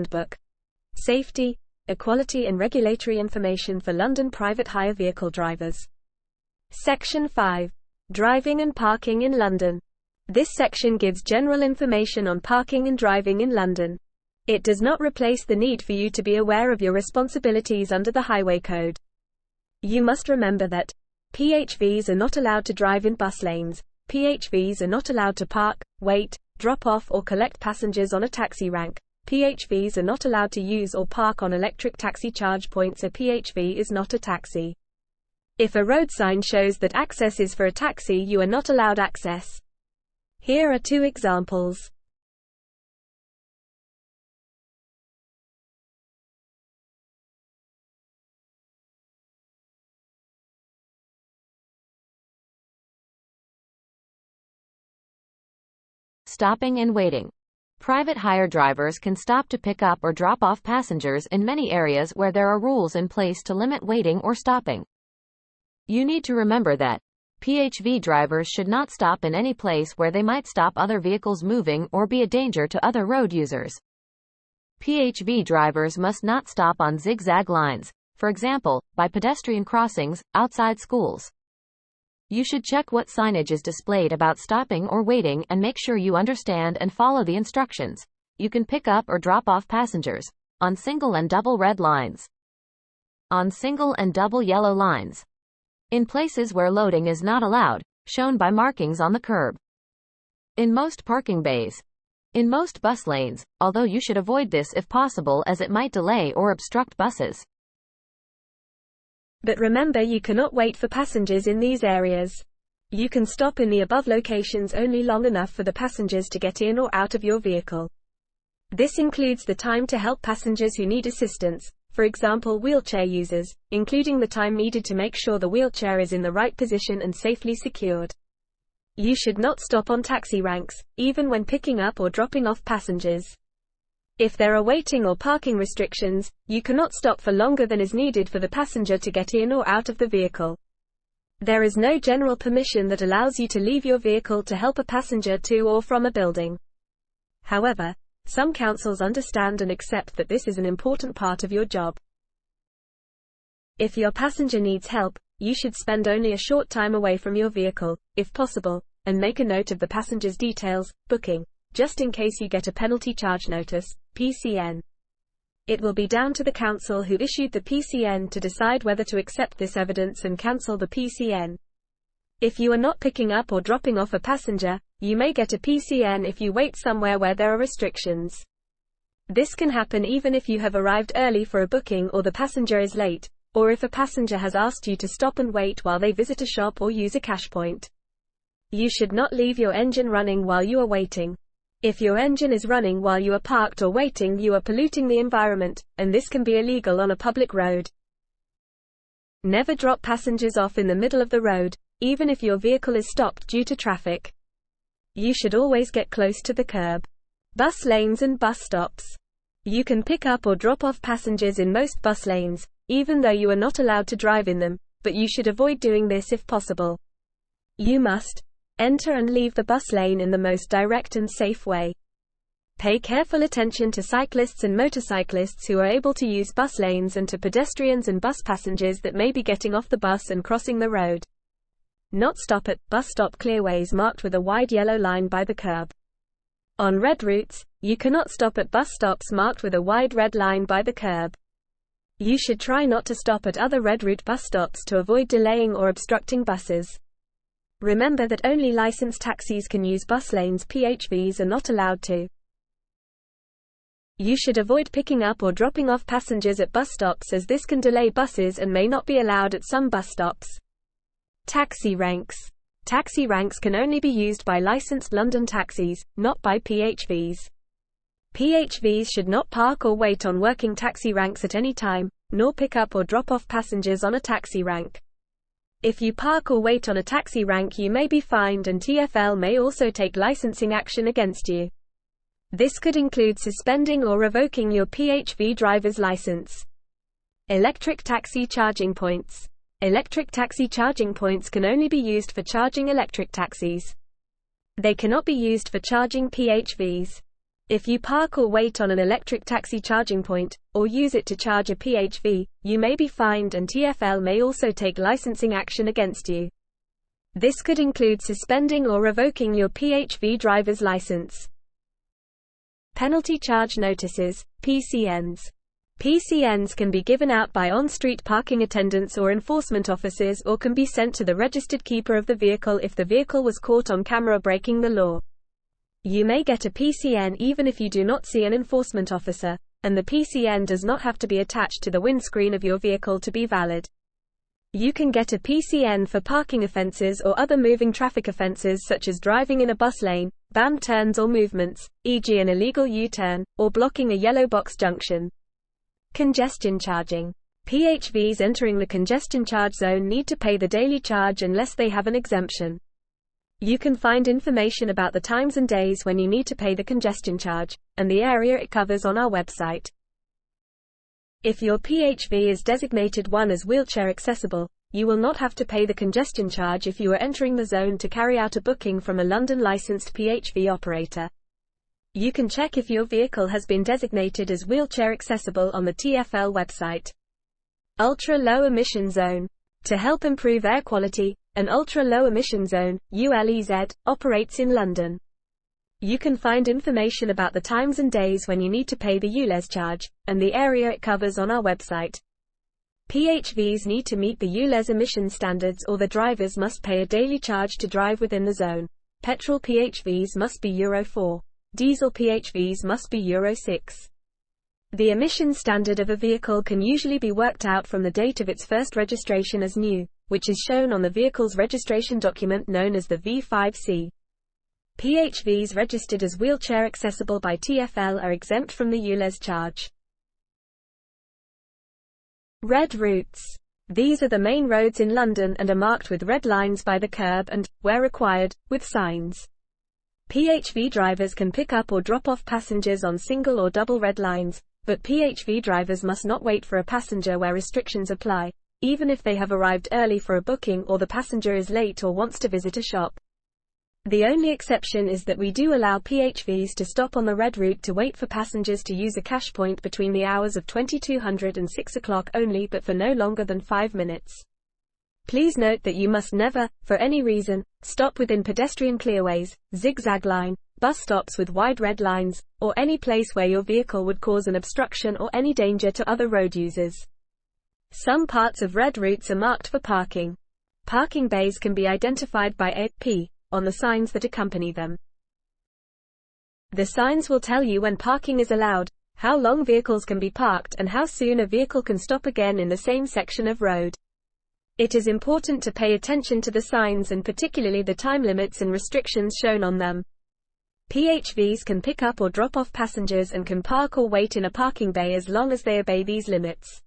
Handbook. Safety, Equality and Regulatory Information for London Private Hire Vehicle Drivers. Section 5. Driving and Parking in London. This section gives general information on parking and driving in London. It does not replace the need for you to be aware of your responsibilities under the Highway Code. You must remember that PHVs are not allowed to drive in bus lanes. PHVs are not allowed to park, wait, drop off or collect passengers on a taxi rank. PHVs are not allowed to use or park on electric taxi charge points. A PHV is not a taxi. If a road sign shows that access is for a taxi, you are not allowed access. Here are two examples. Stopping and waiting. Private hire drivers can stop to pick up or drop off passengers in many areas where there are rules in place to limit waiting or stopping. You need to remember that PHV drivers should not stop in any place where they might stop other vehicles moving or be a danger to other road users. PHV drivers must not stop on zigzag lines, for example, by pedestrian crossings, outside schools. You should check what signage is displayed about stopping or waiting and make sure you understand and follow the instructions. You can pick up or drop off passengers on single and double red lines, on single and double yellow lines, in places where loading is not allowed, shown by markings on the curb, in most parking bays, in most bus lanes, although you should avoid this if possible as it might delay or obstruct buses. But remember, you cannot wait for passengers in these areas. You can stop in the above locations only long enough for the passengers to get in or out of your vehicle. This includes the time to help passengers who need assistance, for example wheelchair users, including the time needed to make sure the wheelchair is in the right position and safely secured. You should not stop on taxi ranks, even when picking up or dropping off passengers. If there are waiting or parking restrictions, you cannot stop for longer than is needed for the passenger to get in or out of the vehicle. There is no general permission that allows you to leave your vehicle to help a passenger to or from a building. However, some councils understand and accept that this is an important part of your job. If your passenger needs help, you should spend only a short time away from your vehicle, if possible, and make a note of the passenger's details, booking, just in case you get a penalty charge notice, PCN. It will be down to the council who issued the PCN to decide whether to accept this evidence and cancel the PCN. If you are not picking up or dropping off a passenger, you may get a PCN if you wait somewhere where there are restrictions. This can happen even if you have arrived early for a booking or the passenger is late, or if a passenger has asked you to stop and wait while they visit a shop or use a cash point. You should not leave your engine running while you are waiting. If your engine is running while you are parked or waiting, you are polluting the environment, and this can be illegal on a public road. Never drop passengers off in the middle of the road, even if your vehicle is stopped due to traffic. You should always get close to the curb. Bus lanes and bus stops. You can pick up or drop off passengers in most bus lanes, even though you are not allowed to drive in them, but you should avoid doing this if possible. You must enter and leave the bus lane in the most direct and safe way. Pay careful attention to cyclists and motorcyclists who are able to use bus lanes and to pedestrians and bus passengers that may be getting off the bus and crossing the road. Not stop at bus stop clearways marked with a wide yellow line by the curb. On red routes, you cannot stop at bus stops marked with a wide red line by the curb. You should try not to stop at other red route bus stops to avoid delaying or obstructing buses. Remember that only licensed taxis can use bus lanes. PHVs are not allowed to. You should avoid picking up or dropping off passengers at bus stops as this can delay buses and may not be allowed at some bus stops. Taxi ranks. Taxi ranks can only be used by licensed London taxis, not by PHVs. PHVs should not park or wait on working taxi ranks at any time, nor pick up or drop off passengers on a taxi rank. If you park or wait on a taxi rank, you may be fined, and TfL may also take licensing action against you. This could include suspending or revoking your PHV driver's license. Electric taxi charging points. Electric taxi charging points can only be used for charging electric taxis. They cannot be used for charging PHVs. If you park or wait on an electric taxi charging point, or use it to charge a PHV, you may be fined and TfL may also take licensing action against you. This could include suspending or revoking your PHV driver's license. Penalty charge notices, PCNs. PCNs can be given out by on-street parking attendants or enforcement officers, or can be sent to the registered keeper of the vehicle if the vehicle was caught on camera breaking the law. You may get a PCN even if you do not see an enforcement officer, and the PCN does not have to be attached to the windscreen of your vehicle to be valid. You can get a PCN for parking offenses or other moving traffic offenses such as driving in a bus lane, banned turns or movements, e.g. an illegal U-turn, or blocking a yellow box junction. Congestion charging. PHVs entering the congestion charge zone need to pay the daily charge unless they have an exemption. You can find information about the times and days when you need to pay the congestion charge, and the area it covers on our website. If your PHV is designated 1 as wheelchair accessible, you will not have to pay the congestion charge if you are entering the zone to carry out a booking from a London licensed PHV operator. You can check if your vehicle has been designated as wheelchair accessible on the TfL website. Ultra-low emission zone. To help improve air quality, an ultra-low emission zone, ULEZ, operates in London. You can find information about the times and days when you need to pay the ULEZ charge, and the area it covers on our website. PHVs need to meet the ULEZ emission standards, or the drivers must pay a daily charge to drive within the zone. Petrol PHVs must be Euro 4. Diesel PHVs must be Euro 6. The emission standard of a vehicle can usually be worked out from the date of its first registration as new, which is shown on the vehicle's registration document known as the V5C. PHVs registered as wheelchair accessible by TfL are exempt from the ULEZ charge. Red routes. These are the main roads in London and are marked with red lines by the curb and, where required, with signs. PHV drivers can pick up or drop off passengers on single or double red lines, but PHV drivers must not wait for a passenger where restrictions apply, even if they have arrived early for a booking or the passenger is late or wants to visit a shop. The only exception is that we do allow PHVs to stop on the red route to wait for passengers to use a cash point between the hours of 2200 and 6 o'clock only, but for no longer than 5 minutes. Please note that you must never, for any reason, stop within pedestrian clearways, zigzag line, bus stops with wide red lines, or any place where your vehicle would cause an obstruction or any danger to other road users. Some parts of red routes are marked for parking. Parking bays can be identified by a P on the signs that accompany them. The signs will tell you when parking is allowed, how long vehicles can be parked, and how soon a vehicle can stop again in the same section of road. It is important to pay attention to the signs and particularly the time limits and restrictions shown on them. PHVs can pick up or drop off passengers and can park or wait in a parking bay as long as they obey these limits.